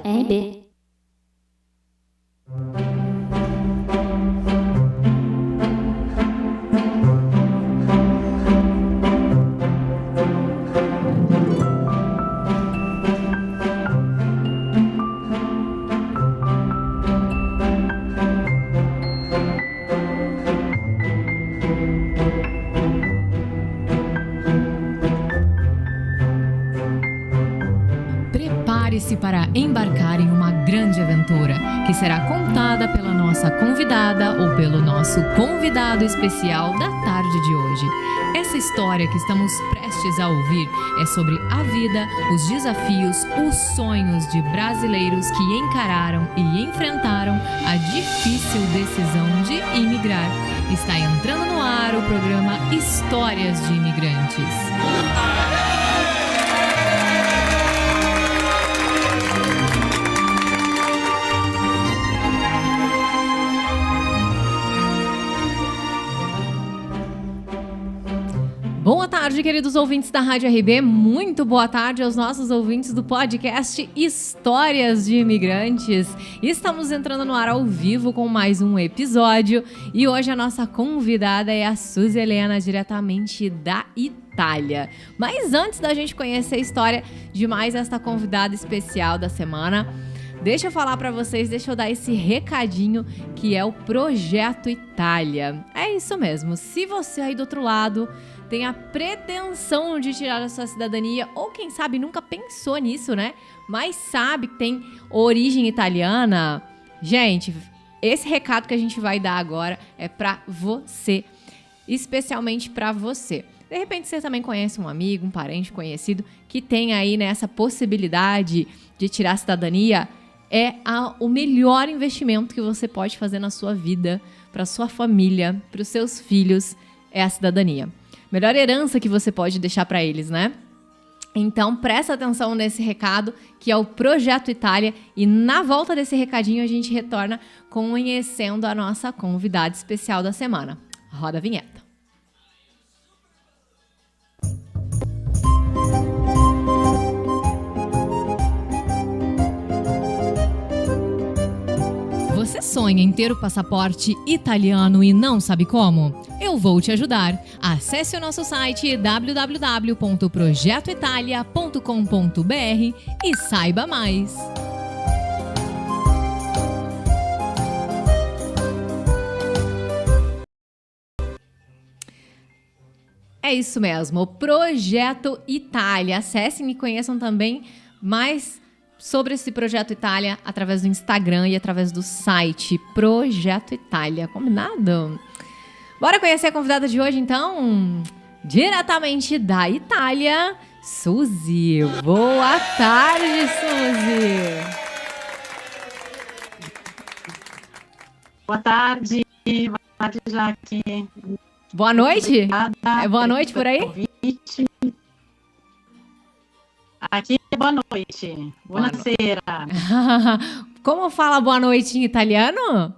RB. Prepare-se para embarcar em uma grande aventura, que será contada pela nossa convidada ou pelo nosso convidado especial da tarde de hoje. Essa história que estamos prestes a ouvir é sobre a vida, os desafios, os sonhos de brasileiros que encararam e enfrentaram a difícil decisão de imigrar. Está entrando no ar o programa Histórias de Imigrantes. Boa tarde, queridos ouvintes da Rádio RB. Muito boa tarde aos nossos ouvintes do podcast Histórias de Imigrantes. Estamos entrando no ar ao vivo com mais um episódio e hoje a nossa convidada é a Suzy Helena, diretamente da Itália. Mas antes da gente conhecer a história de mais esta convidada especial da semana, deixa eu falar para vocês, deixa eu dar esse recadinho que é o Projeto Itália. É isso mesmo, se você aí do outro lado tem a pretensão de tirar a sua cidadania, ou quem sabe nunca pensou nisso, né? Mas sabe que tem origem italiana. Gente, esse recado que a gente vai dar agora é pra você, especialmente pra você. De repente você também conhece um amigo, um parente conhecido que tem aí nessa possibilidade de tirar a cidadania. É o melhor investimento que você pode fazer na sua vida, pra sua família, pros seus filhos, é a cidadania. Melhor herança que você pode deixar para eles, né? Então, presta atenção nesse recado, que é o Projeto Itália. E na volta desse recadinho, a gente retorna conhecendo a nossa convidada especial da semana. Roda a vinheta. Você sonha em ter o passaporte italiano e não sabe como? Eu vou te ajudar. Acesse o nosso site www.projetoitalia.com.br e saiba mais. É isso mesmo, o Projeto Itália. Acessem e conheçam também mais sobre esse Projeto Itália através do Instagram e através do site Projeto Itália. Combinado? Bora conhecer a convidada de hoje, então? Diretamente da Itália, Suzy. Boa tarde, Suzy. Boa tarde. Boa tarde, Jaque. Boa noite. Obrigada. Boa noite por aí? Convite. Aqui é boa noite. Buonasera. Como fala boa noite em italiano?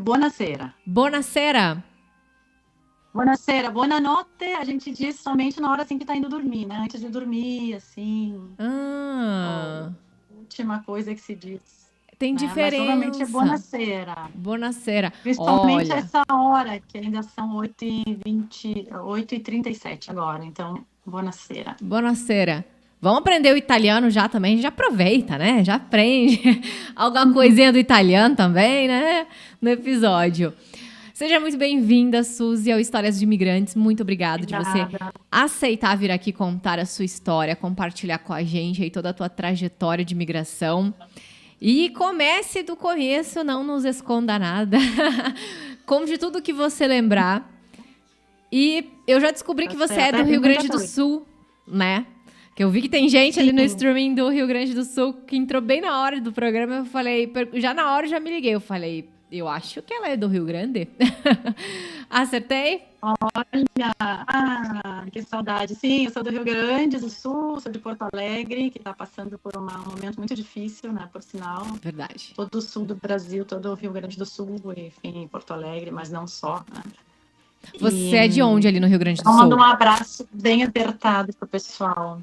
Buonasera. Buonasera. Buonasera. Buonanotte a gente diz somente na hora assim que tá indo dormir, né? Antes de dormir, assim. Última coisa que se diz. Tem diferença. Mas normalmente é buonasera. Buonasera. Principalmente essa hora, que ainda são 8h20, 8h37 agora. Então, buonasera. Buonasera. Vamos aprender o italiano já também, já aproveita, né? Já aprende alguma coisinha do italiano também, né? No episódio. Seja muito bem-vinda, Suzy, ao Histórias de Imigrantes. Muito obrigada de você aceitar vir aqui contar a sua história, compartilhar com a gente aí toda a tua trajetória de imigração. E comece do começo, não nos esconda nada. Conte tudo que você lembrar. E eu já descobri que você é do Rio Grande do Sul, né? Que eu vi que tem gente ali no streaming do Rio Grande do Sul que entrou bem na hora do programa. Eu falei, já na hora eu já me liguei. Eu falei, eu acho que ela é do Rio Grande. Acertei? Olha, que saudade. Sim, eu sou do Rio Grande do Sul, sou de Porto Alegre, que está passando por um momento muito difícil, né, por sinal. Verdade. Todo o sul do Brasil, todo o Rio Grande do Sul, enfim, Porto Alegre, mas não só, né? Você é de onde ali no Rio Grande do Sul? Eu mando um abraço bem apertado pro pessoal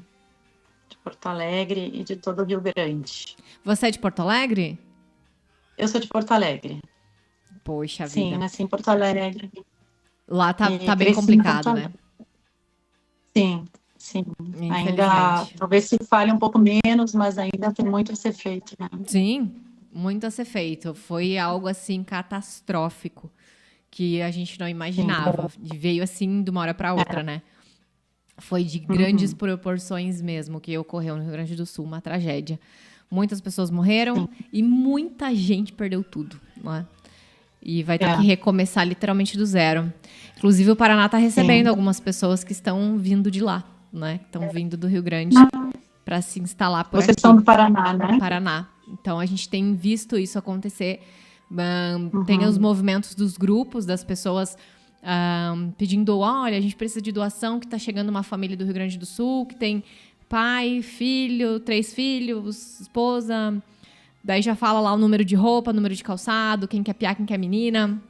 de Porto Alegre e de todo o Rio Grande. Você é de Porto Alegre? Eu sou de Porto Alegre. Poxa Sim, vida. nasci em Porto Alegre. Lá tá E bem cresci em complicado, Porto né? Alegre. Sim, sim. Ainda, Infelizmente. talvez se fale um pouco menos, mas ainda tem muito a ser feito, né? Sim, muito a ser feito. Foi algo assim catastrófico que a gente não Sim. imaginava. E veio assim de uma hora para outra, né? Foi de grandes Uhum. proporções mesmo que ocorreu no Rio Grande do Sul, uma tragédia. Muitas pessoas morreram Sim. e muita gente perdeu tudo, né? E vai ter É. que recomeçar literalmente do zero. Inclusive, o Paraná está recebendo Sim. algumas pessoas que estão vindo de lá, né? Que estão vindo do Rio Grande para se instalar por Vocês aqui, são do Paraná, né? no Paraná. Então, a gente tem visto isso acontecer. Tem os Uhum. movimentos dos grupos, das pessoas pedindo, olha, a gente precisa de doação, que está chegando uma família do Rio Grande do Sul, que tem pai, filho, 3 filhos, esposa. Daí já fala lá o número de roupa, número de calçado, quem quer piar, quem quer menina,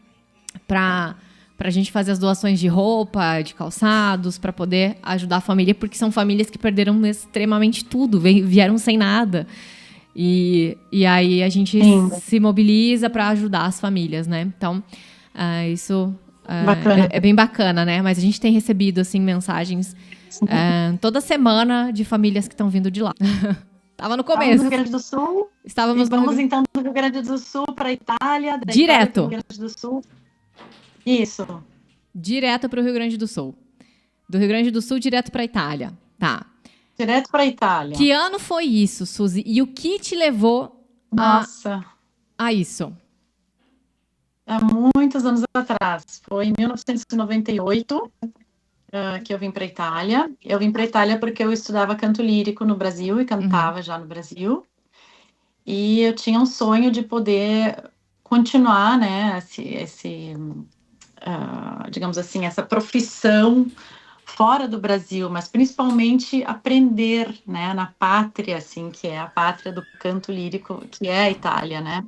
pra gente fazer as doações de roupa, de calçados, para poder ajudar a família, porque são famílias que perderam extremamente tudo, vieram sem nada. E aí a gente Sim. se mobiliza para ajudar as famílias, né? Então, isso Bacana. é bem bacana, né? Mas a gente tem recebido, assim, mensagens toda semana de famílias que estão vindo de lá. Tava no Estamos no começo. Rio Grande do Sul. Estávamos E vamos no... então do Rio Grande do Sul para a Itália, da Itália Direto. para o Rio Grande do Sul. Isso. Direto para o Rio Grande do Sul. Do Rio Grande do Sul, direto para a Itália. Tá. Direto para a Itália. Que ano foi isso, Suzy? E o que te levou Nossa, a isso? há muitos anos atrás. Foi em 1998 que eu vim para a Itália. Eu vim para a Itália porque eu estudava canto lírico no Brasil e cantava já no Brasil. E eu tinha um sonho de poder continuar, né, digamos assim, essa profissão fora do Brasil, mas principalmente aprender, né, na pátria, assim, que é a pátria do canto lírico, que é a Itália, né?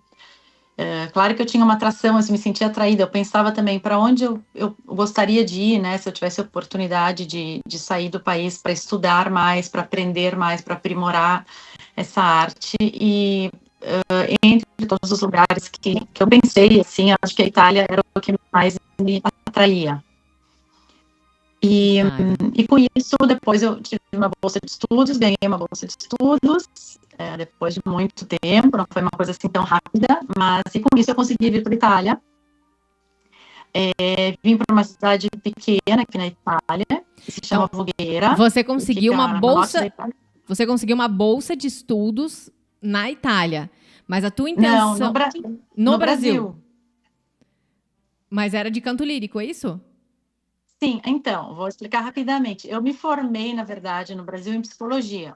Claro que eu tinha uma atração, assim, me sentia atraída. Eu pensava também para onde eu gostaria de ir, né? Se eu tivesse a oportunidade de sair do país para estudar mais, para aprender mais, para aprimorar essa arte. E entre todos os lugares que eu pensei, assim, acho que a Itália era o que mais me atraía. E com isso, depois eu tive uma bolsa de estudos, ganhei uma bolsa de estudos, depois de muito tempo, não foi uma coisa assim tão rápida, mas e com isso eu consegui vir para a Itália. Vim para uma cidade pequena aqui na Itália, que se chama Voghera. Você conseguiu uma bolsa. Itália. Você conseguiu uma bolsa de estudos na Itália, mas a tua intenção Não, no Brasil. Mas era de canto lírico, é isso? Sim, então, vou explicar rapidamente. Eu me formei, na verdade, no Brasil em psicologia.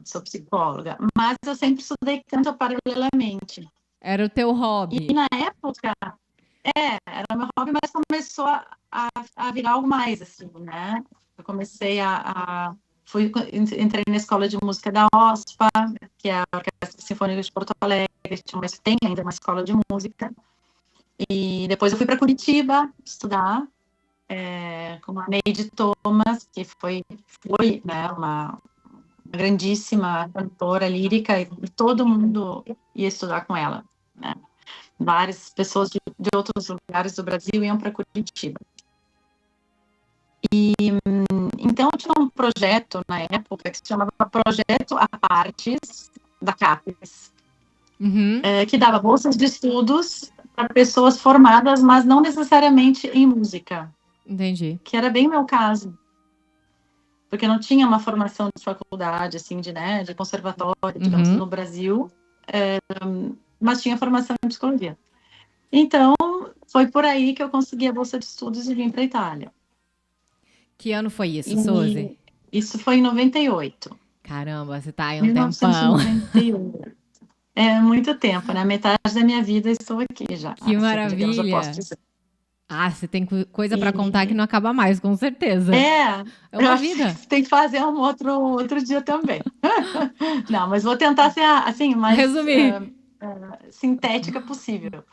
Sou psicóloga, mas eu sempre estudei canto paralelamente. Era o teu hobby. E na época, era meu hobby, mas começou a virar algo mais, assim, né? Eu comecei entrei na escola de música da OSPA, que é a Orquestra Sinfônica de Porto Alegre, mas tem ainda uma escola de música. E depois eu fui para Curitiba estudar, com a Neide Thomas, que foi né, uma grandíssima cantora lírica, e todo mundo ia estudar com ela, né? Várias pessoas de outros lugares do Brasil iam para Curitiba. E então tinha um projeto na época que se chamava Projeto Apartes da CAPES, que dava bolsas de estudos para pessoas formadas, mas não necessariamente em música. Entendi. Que era bem meu caso. Porque não tinha uma formação de faculdade, assim, de conservatório, digamos, no Brasil, mas tinha formação em psicologia. Então, foi por aí que eu consegui a bolsa de estudos e vim para a Itália. Que ano foi isso, Suzy? Isso foi em 98. Caramba, você tá aí um 1998. tempão. É muito tempo, né? Metade da minha vida estou aqui já. Que maravilha. Digamos, eu posso dizer. Você tem coisa para contar que não acaba mais, com certeza. É uma vida. Tem que fazer um outro dia também. Não, mas vou tentar ser assim, mais resumir. Sintética possível.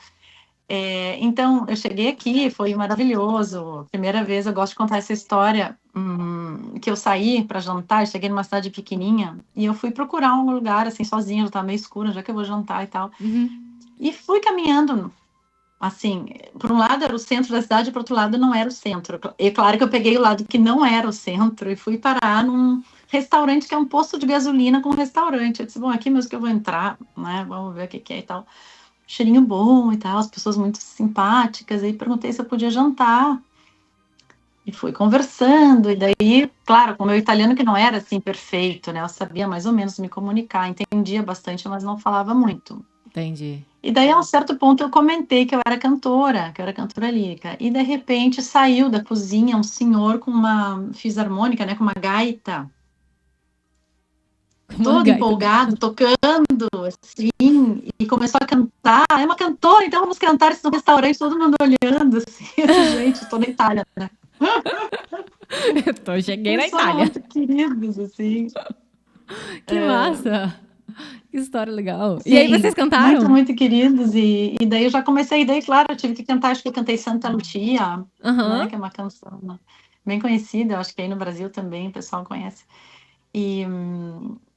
Então, eu cheguei aqui, foi maravilhoso. Primeira vez, eu gosto de contar essa história, que eu saí para jantar, cheguei numa cidade pequenininha, e eu fui procurar um lugar, assim, sozinha, já estava meio escuro, já que eu vou jantar e tal. E fui caminhando, assim, por um lado era o centro da cidade, por outro lado não era o centro. E claro que eu peguei o lado que não era o centro e fui parar num restaurante que é um posto de gasolina com um restaurante. Eu disse, bom, aqui mesmo que eu vou entrar, né, vamos ver o que é e tal. Cheirinho bom e tal, as pessoas muito simpáticas, aí perguntei se eu podia jantar, e fui conversando, e daí, claro, com o meu italiano que não era assim perfeito, né, eu sabia mais ou menos me comunicar, entendia bastante, mas não falava muito. Entendi. E daí, a um certo ponto, eu comentei que eu era cantora lírica, e de repente saiu da cozinha um senhor com uma fisarmônica, né, com uma gaita, todo empolgado, tocando, assim, e começou a cantar. É uma cantora, então vamos cantar isso no restaurante, todo mundo olhando, assim, gente, estou na Itália, né? Cheguei na Itália. Muito queridos, assim. Que massa! Que história legal. Sim, e aí vocês cantaram? Muito, muito queridos, e daí eu já comecei, daí, claro, eu tive que cantar, acho que eu cantei Santa Lucia, né, que é uma canção bem conhecida, eu acho que aí no Brasil também o pessoal conhece.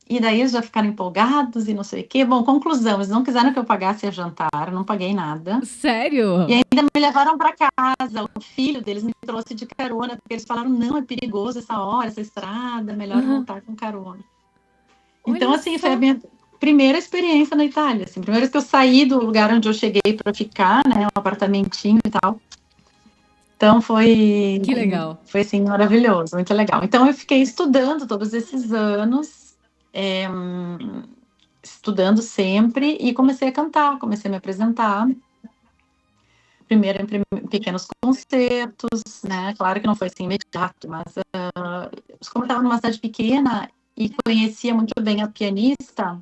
E daí eles já ficaram empolgados e não sei o quê. Bom, conclusão, eles não quiseram que eu pagasse a jantar, eu não paguei nada. Sério? E ainda me levaram para casa, o filho deles me trouxe de carona, porque eles falaram, não, é perigoso essa hora, essa estrada, melhor voltar com carona. Então, assim, foi a minha primeira experiência na Itália, assim, primeira vez que eu saí do lugar onde eu cheguei para ficar, né, um apartamentinho e tal. Então, foi... Que legal. Foi, assim, maravilhoso, muito legal. Então, eu fiquei estudando todos esses anos, estudando sempre, e comecei a cantar, comecei a me apresentar. Primeiro em pequenos concertos, né? Claro que não foi assim imediato, mas como eu estava numa cidade pequena e conhecia muito bem a pianista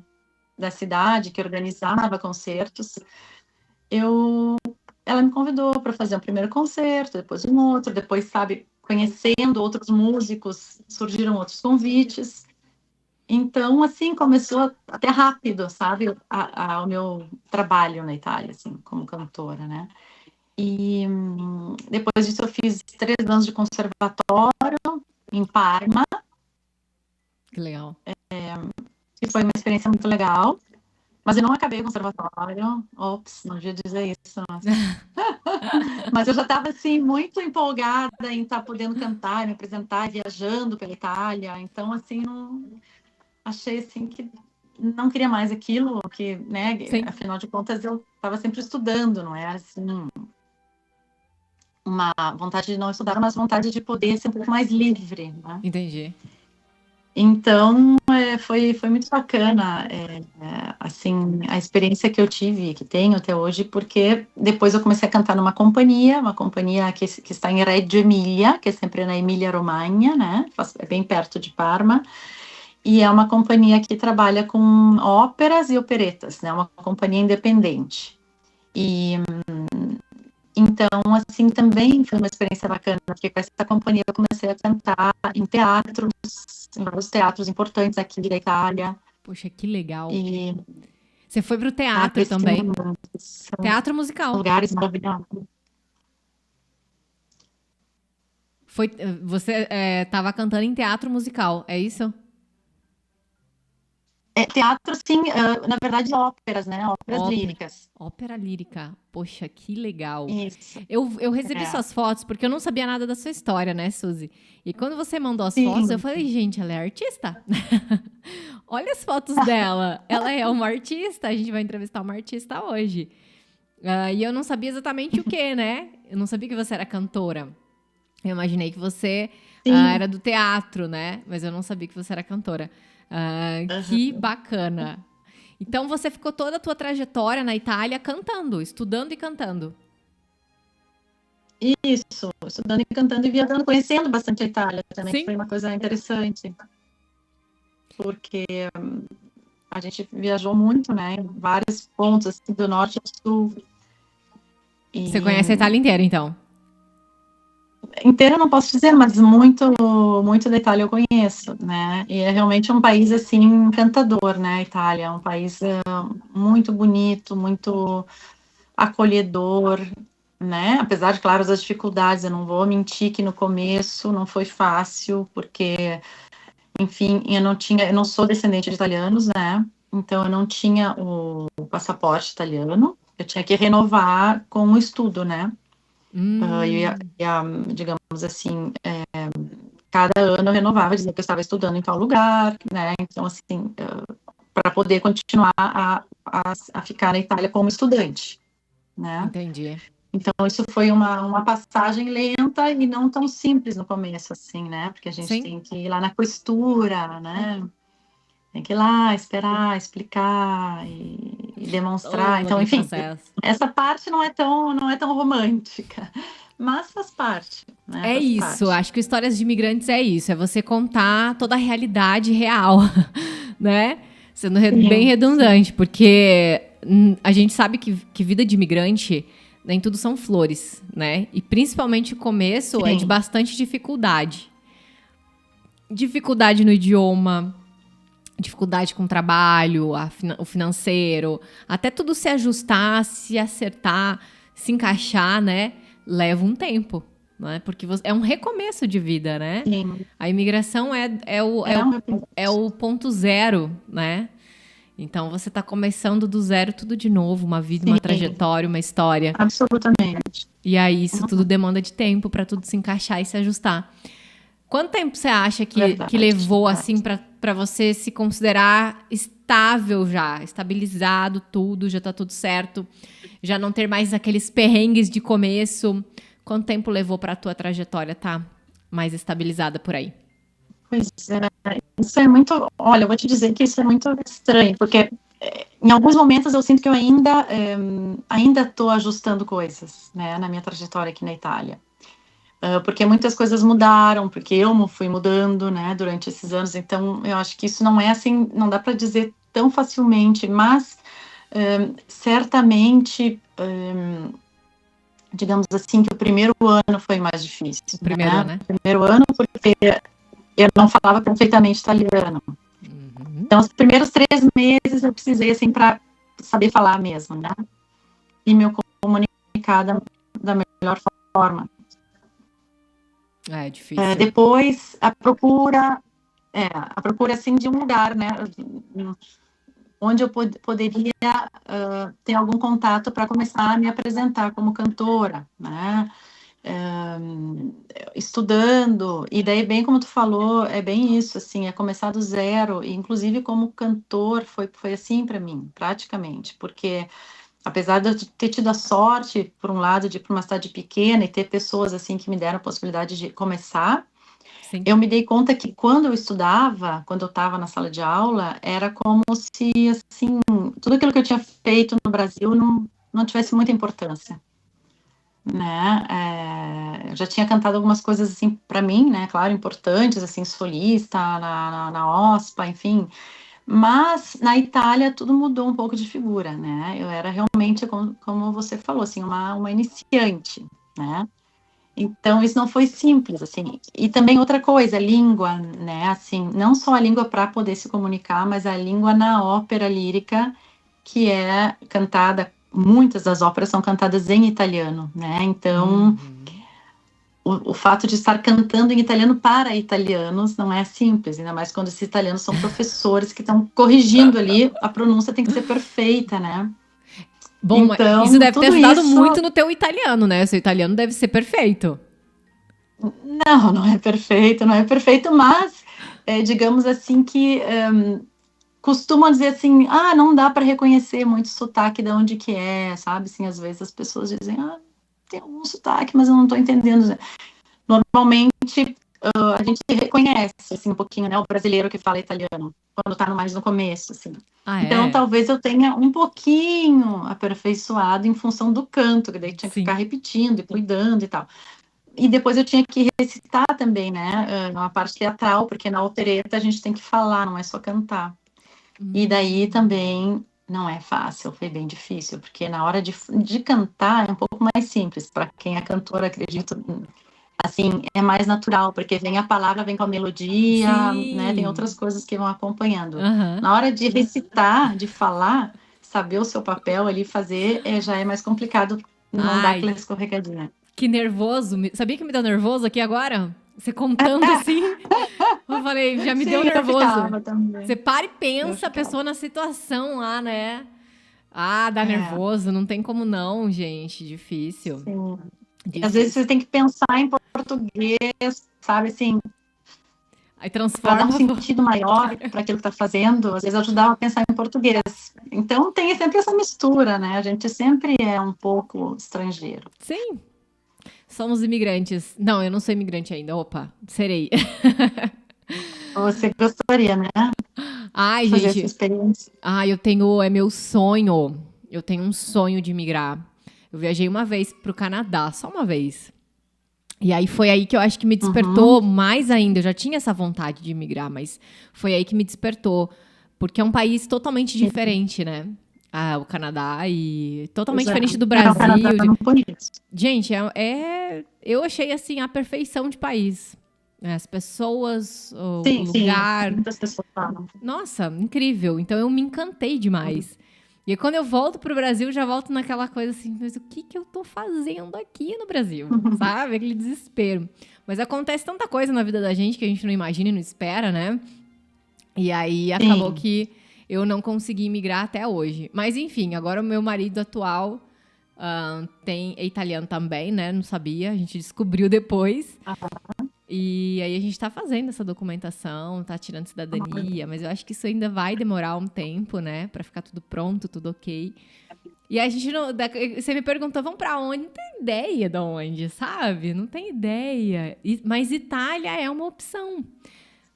da cidade, que organizava concertos, ela me convidou para fazer um primeiro concerto, depois um outro, depois, sabe, conhecendo outros músicos, surgiram outros convites. Então, assim, começou até rápido, sabe, o meu trabalho na Itália, assim, como cantora, né? E depois disso eu fiz 3 anos de conservatório em Parma. Que legal. E foi uma experiência muito legal. Mas eu não acabei o conservatório. Ops, não devia dizer isso. Mas eu já estava, assim, muito empolgada em estar podendo cantar, me apresentar, viajando pela Itália. Então, assim, achei, assim, que não queria mais aquilo, que, né, sim, afinal de contas, eu estava sempre estudando, não era, assim, uma vontade de não estudar, mas vontade de poder ser um pouco mais livre, né? Entendi. Então, foi muito bacana, assim, a experiência que eu tive, que tenho até hoje, porque depois eu comecei a cantar numa companhia que está em Reggio Emilia, que é sempre na Emília-Romagna, né? É bem perto de Parma, e é uma companhia que trabalha com óperas e operetas, né? Uma companhia independente. Então, assim, também foi uma experiência bacana, porque com essa companhia eu comecei a cantar em vários teatros importantes aqui da Itália. Poxa, que legal. E você foi para o teatro também? Teatro musical. Lugares maravilhosos. Você estava cantando em teatro musical, é isso? Teatro, sim, na verdade, óperas, né? Óperas líricas. Ópera lírica. Poxa, que legal. Isso. Eu recebi suas fotos, porque eu não sabia nada da sua história, né, Suzy? E quando você mandou as fotos, eu falei, gente, ela é artista? Olha as fotos dela. Ela é uma artista. A gente vai entrevistar uma artista hoje. E eu não sabia exatamente o que, né? Eu não sabia que você era cantora. Eu imaginei que você era do teatro, né? Mas eu não sabia que você era cantora. Que bacana. Então, você ficou toda a tua trajetória na Itália cantando, estudando e cantando. Isso, estudando e cantando e viajando, conhecendo bastante a Itália também, que foi uma coisa interessante. Porque a gente viajou muito, né? Em vários pontos, assim, do norte ao sul. Você conhece a Itália inteira, então? Inteira eu não posso dizer, mas muito, muito da Itália eu conheço, né? E é realmente um país, assim, encantador, né? A Itália é um país muito bonito, muito acolhedor, né? Apesar de, claro, das dificuldades, eu não vou mentir que no começo não foi fácil, porque, enfim, eu não sou descendente de italianos, né? Então eu não tinha o passaporte italiano, eu tinha que renovar com o estudo, né? Digamos assim, cada ano eu renovava, dizia que eu estava estudando em tal lugar, né? Então, assim, para poder continuar a ficar na Itália como estudante, né? Entendi. Então, isso foi uma passagem lenta e não tão simples no começo, assim, né? Porque a gente Sim. tem que ir lá na questura, né? Tem que ir lá, esperar, explicar e demonstrar. Todo Então, aquele enfim, processo. essa parte não é tão romântica, mas faz parte, né? É Faz isso, parte. acho que Histórias de Imigrantes é isso, é você contar toda a realidade real, né? Sendo bem Sim, redundante, porque a gente sabe que vida de imigrante nem tudo são flores, né? E principalmente o começo é de sim, bastante dificuldade. Dificuldade no idioma, dificuldade com o trabalho, o financeiro, até tudo se ajustar, se acertar, se encaixar, né? Leva um tempo, né? Porque é um recomeço de vida, né? sim. A imigração é o ponto zero, né? Então você está começando do zero tudo de novo, uma vida, uma Sim, trajetória, uma história. absolutamente. E aí isso tudo demanda de tempo para tudo se encaixar e se ajustar. Quanto tempo você acha que Verdade, levou, assim, verdade. para você se considerar estável já, estabilizado tudo, já tá tudo certo, já não ter mais aqueles perrengues de começo? Quanto tempo levou para a tua trajetória tá mais estabilizada por aí? Pois é, isso é muito. Olha, eu vou te dizer que isso é muito estranho, porque em alguns momentos eu sinto que eu ainda estou ajustando coisas, né, na minha trajetória aqui na Itália. Porque muitas coisas mudaram, porque eu fui mudando, né, durante esses anos, então eu acho que isso não é assim, não dá para dizer tão facilmente, mas certamente, digamos assim, que o primeiro ano foi mais difícil, O primeiro, né? né? O primeiro ano, porque eu não falava perfeitamente italiano. Uhum. Então, os primeiros 3 meses eu precisei, assim, para saber falar mesmo, né? E me comunicar da melhor forma. É difícil. Depois, a procura, assim, de um lugar, né? Onde eu poderia ter algum contato para começar a me apresentar como cantora, né? Estudando, e daí, bem como tu falou, é bem isso, assim, é começar do zero, e inclusive como cantor foi assim para mim, praticamente, porque apesar de eu ter tido a sorte, por um lado, de ir para uma cidade pequena e ter pessoas, assim, que me deram a possibilidade de começar, Sim. eu me dei conta que quando eu estudava, quando eu estava na sala de aula, era como se, assim, tudo aquilo que eu tinha feito no Brasil não tivesse muita importância, né? Eu já tinha cantado algumas coisas, assim, para mim, né? Claro, importantes, assim, solista, na OSPA, enfim. Mas na Itália tudo mudou um pouco de figura, né? Eu era realmente, como você falou, assim, uma iniciante, né? Então, isso não foi simples, assim. E também outra coisa, língua, né? Assim, não só a língua para poder se comunicar, mas a língua na ópera lírica, que é cantada, muitas das óperas são cantadas em italiano, né? Então, o fato de estar cantando em italiano para italianos não é simples, ainda mais quando esses italianos são professores que estão corrigindo ali, a pronúncia tem que ser perfeita, né? Bom, mas isso Então, deve ter tudo ajudado isso. muito no teu italiano, né? Seu italiano deve ser perfeito. Não é perfeito, não é perfeito, mas digamos assim que costumam dizer assim, não dá para reconhecer muito sotaque de onde que é, sabe? Assim, às vezes as pessoas dizem, tem algum sotaque, mas eu não estou entendendo. Normalmente a gente reconhece assim um pouquinho, né, o brasileiro que fala italiano quando está mais no começo, assim. Ah, Então é? talvez eu tenha um pouquinho aperfeiçoado em função do canto, que daí tinha que ficar Sim. repetindo e cuidando e tal. E depois eu tinha que recitar também, né, uma parte teatral, porque na opereta a gente tem que falar, não é só cantar. E daí também não é fácil, foi bem difícil, porque na hora de cantar é um pouco mais simples, para quem é cantor, acredito, assim, é mais natural, porque vem a palavra, vem com a melodia, né, tem outras Sim. coisas que vão acompanhando. Aham. Na hora de recitar, de falar, saber o seu papel ali, fazer, já é mais complicado não dar Ai, aquela escorregadinha. que nervoso. Sabia que me deu nervoso aqui agora? Você contando assim, eu falei, já me deu Sim, eu nervoso. ficava também. Você para e Eu pensa a ficava. pessoa na situação lá, né? Ah, dá É, nervoso, não tem como não, gente. Difícil. sim. E às vezes Difícil. você tem que pensar em português, sabe, assim, Aí para dar um transforma. sentido maior para aquilo que está fazendo, às vezes ajudar a pensar em português. Então tem sempre essa mistura, né? A gente sempre é um pouco estrangeiro. Sim, somos imigrantes. Não, eu não sou imigrante ainda. Opa, serei. Você gostaria, né, Ai, de fazer essa gente. experiência? Ai, eu tenho. É meu sonho. Eu tenho um sonho de migrar. Eu viajei uma vez pro Canadá, só uma vez. E aí foi aí que eu acho que me Uhum. despertou mais ainda. Eu já tinha essa vontade de migrar, mas foi aí que me despertou. Porque é um país totalmente diferente, né? Ah, o Canadá e Pois totalmente é. diferente do Não, o Canadá Brasil. eu não conheço. Gente, eu achei assim a perfeição de país. As pessoas, o Sim, sim, lugar. muitas pessoas falam. Nossa, incrível. Então eu me encantei demais. E aí, quando eu volto pro Brasil, já volto naquela coisa assim, mas o que que eu tô fazendo aqui no Brasil? Sabe? Aquele desespero. Mas acontece tanta coisa na vida da gente que a gente não imagina e não espera, né? E aí acabou Sim. que eu não consegui migrar até hoje. Mas enfim, agora o meu marido atual é italiano também, né? Não sabia, a gente descobriu depois. E aí a gente tá fazendo essa documentação, tá tirando cidadania, mas eu acho que isso ainda vai demorar um tempo, né? Pra ficar tudo pronto, tudo ok. E a gente não. Você me perguntou, vamos pra onde? Não tem ideia de onde, sabe? Não tem ideia. Mas Itália é uma opção,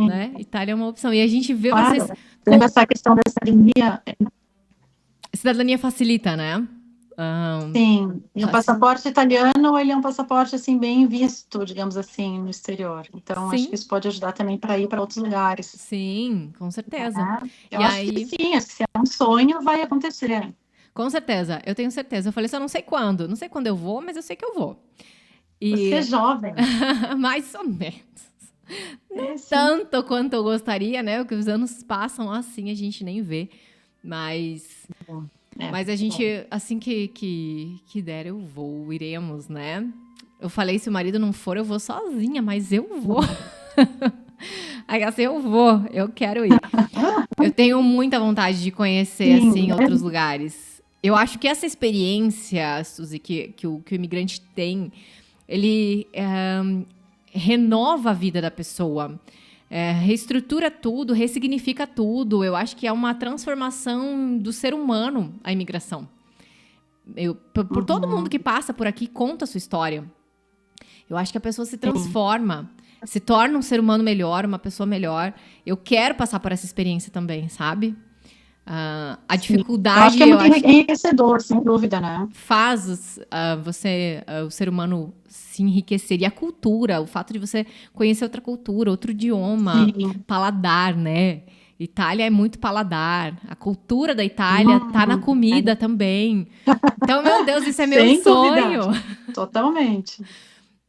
né? Itália é uma opção. E a gente vê Claro, vocês. tendo essa questão da cidadania, Cidadania facilita, né? sim. E o Facilita. passaporte italiano, ele é um passaporte, assim, bem visto, digamos assim, no exterior. Então, acho que Sim, isso pode ajudar também para ir para outros lugares, sim, com certeza. né? Eu E acho que aí, sim, acho que se é um sonho, vai acontecer. com certeza, eu tenho certeza. Eu falei, só não sei quando. Não sei quando eu vou, mas eu sei que eu vou. Você é E jovem, mais ou menos. sim. Tanto quanto eu gostaria, né? Porque os anos passam assim, a gente nem vê. Mas, É, mas a gente, assim que der, eu vou, iremos, né? Eu falei, se o marido não for, eu vou sozinha, mas eu vou. Aí assim, eu vou, eu quero ir. Eu tenho muita vontade de conhecer, sim, assim, outros lugares. Eu acho que essa experiência, Suzy, que o imigrante tem, ele renova a vida da pessoa. Reestrutura tudo, ressignifica tudo. Eu acho que é uma transformação do ser humano, a imigração. Por todo mundo que passa por aqui, conta a sua história. Eu acho que a pessoa se transforma, se torna um ser humano melhor, uma pessoa melhor. Eu quero passar por essa experiência também, sabe? A eu acho dificuldade, que é eu muito acho, enriquecedor, sem dúvida, né? faz o ser humano se enriquecer. E a cultura, o fato de você conhecer outra cultura, outro idioma, Sim. paladar, né? Itália é muito paladar. A cultura da Itália tá na comida também. Então, meu Deus, isso é meu Sem dúvida, sonho. totalmente.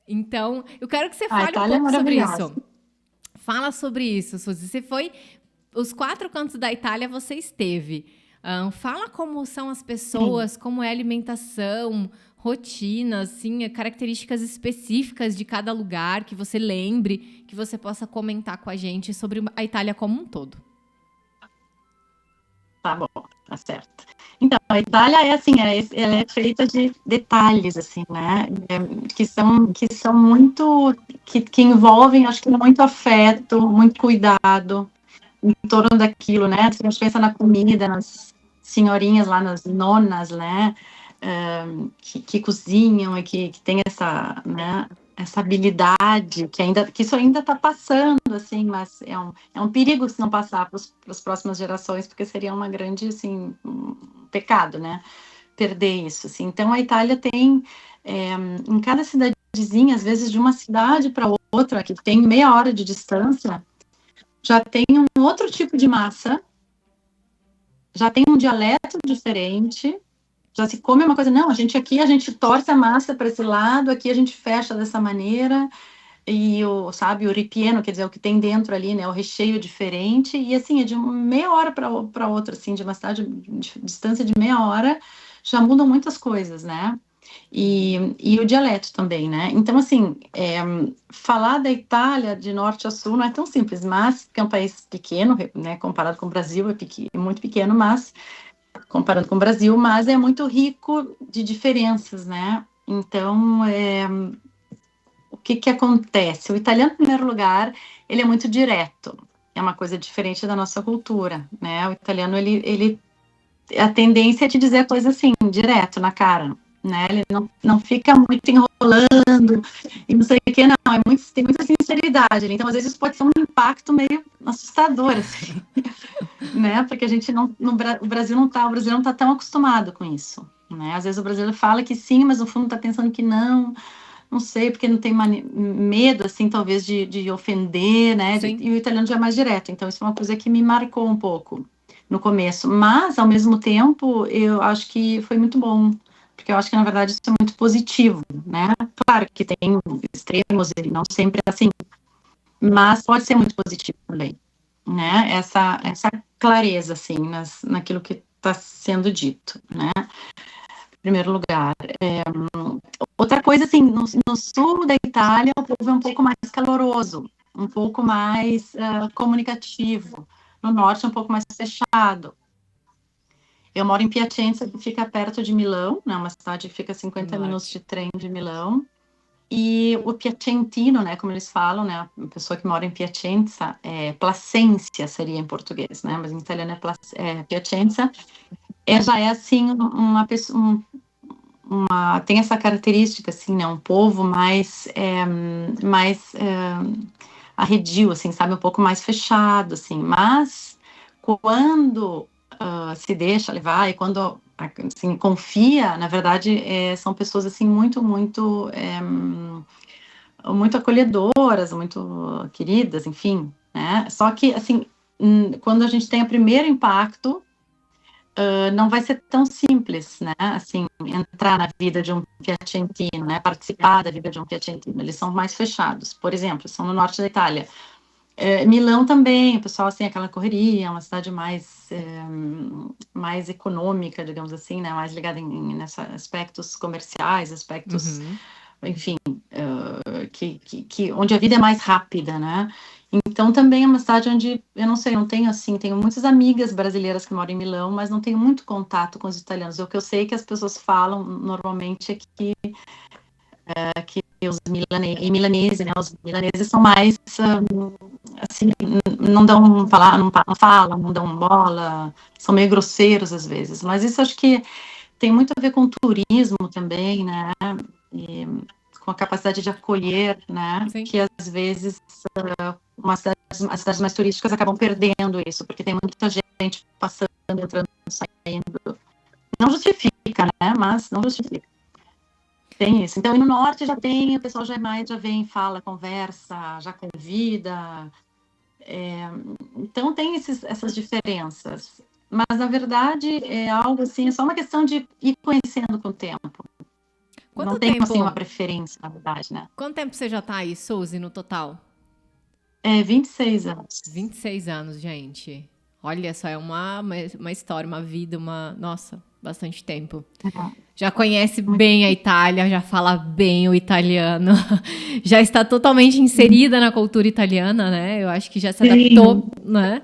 Então, eu quero que você A fale um Itália é pouco sobre maravilhosa. isso. Fala sobre isso, Suzy. Você foi. Os 4 cantos da Itália você esteve. Fala como são as Sim. pessoas, como é a alimentação, rotina, assim, características específicas de cada lugar que você lembre, que você possa comentar com a gente sobre a Itália como um todo. Tá bom, tá certo. Então, a Itália é assim, ela é feita de detalhes, assim, né? Que são muito, que envolvem, acho que muito afeto, muito cuidado em torno daquilo, né? Se a gente pensa na comida, nas senhorinhas lá, nas nonas, né? Que cozinham e que tem essa, né? Essa habilidade que isso ainda está passando, assim, mas é um perigo se não passar para as próximas gerações, porque seria uma grande, assim, um pecado, né? Perder isso, assim. Então, a Itália tem, em cada cidadezinha, às vezes de uma cidade para outra, que tem meia hora de distância, já tem um outro tipo de massa, já tem um dialeto diferente, já se come uma coisa, não, a gente torce a massa para esse lado, aqui a gente fecha dessa maneira, e sabe, o ripieno, quer dizer, o que tem dentro ali, né, o recheio diferente, e assim, é de meia hora para outra, assim, de uma cidade de distância de meia hora, já mudam muitas coisas, né? E o dialeto também, né? Então, assim, falar da Itália de norte a sul não é tão simples, mas que é um país pequeno, né? Comparado com o Brasil, é muito pequeno, mas comparando com o Brasil, mas é muito rico de diferenças, né? Então, o que que acontece? O italiano, em primeiro lugar, ele é muito direto. É uma coisa diferente da nossa cultura, né? O italiano, a tendência é te dizer a coisa assim, direto, na cara, né? Ele não fica muito enrolando e não sei o que, não. Tem muita sinceridade. Então, às vezes, pode ser um impacto meio assustador, assim, né? Porque a gente o Brasil não tá tão acostumado com isso, né? Às vezes o brasileiro fala que sim, mas no fundo tá pensando que não sei, porque não tem medo, assim, talvez de ofender, né? E o italiano já é mais direto. Então, isso é uma coisa que me marcou um pouco no começo. Mas, ao mesmo tempo, eu acho que foi muito bom. Porque eu acho que, na verdade, isso é muito positivo, né? Claro que tem extremos e não sempre é assim. Mas pode ser muito positivo também, né? Essa clareza, assim, naquilo que está sendo dito, né? Em primeiro lugar. Outra coisa, assim, no sul da Itália, o povo é um pouco mais caloroso, um pouco mais comunicativo. No norte, é um pouco mais fechado. Eu moro em Piacenza, que fica perto de Milão, né? Uma cidade que fica a 50 minutos de trem de Milão. E o piacentino, né, como eles falam, né, a pessoa que mora em Piacenza, Placência seria em português, né, mas em italiano é Piacenza, já é assim uma pessoa, tem essa característica, assim, né, um povo mais arredio, assim, sabe, um pouco mais fechado, assim, mas quando se deixa levar e quando assim, confia, na verdade, são pessoas assim muito acolhedoras, muito queridas, enfim, né? Só que assim, quando a gente tem o primeiro impacto, não vai ser tão simples, né? Assim, entrar na vida de um piacentino, né? Participar da vida de um piacentino. Eles são mais fechados. Por exemplo, são no norte da Itália. Milão também, o pessoal, assim, aquela correria, uma cidade mais econômica, digamos assim, né, mais ligada nesses aspectos comerciais, aspectos, enfim, onde a vida é mais rápida, né, então também é uma cidade onde, eu não sei, não tenho, assim, tenho muitas amigas brasileiras que moram em Milão, mas não tenho muito contato com os italianos. O que eu sei que as pessoas falam normalmente é que os milaneses, né, os milaneses são mais, assim, não falam, não dão bola, são meio grosseiros às vezes, mas isso acho que tem muito a ver com turismo também, né, e com a capacidade de acolher, né, Sim. que às vezes as cidades mais turísticas acabam perdendo isso, porque tem muita gente passando, entrando, saindo, não justifica, né, mas não justifica. Tem isso. Então, e no norte já tem, o pessoal já vem, fala, conversa, já convida. Então, tem essas diferenças. Mas, na verdade, é algo assim, é só uma questão de ir conhecendo com o tempo. Não tem, assim, uma preferência, na verdade, né? Quanto tempo você já está aí, Suzy, no total? 26 anos. 26 anos, gente. Olha só, é uma história, uma vida, nossa, bastante tempo. Já conhece bem a Itália, já fala bem o italiano, já está totalmente inserida na cultura italiana, né? Eu acho que já se adaptou, né?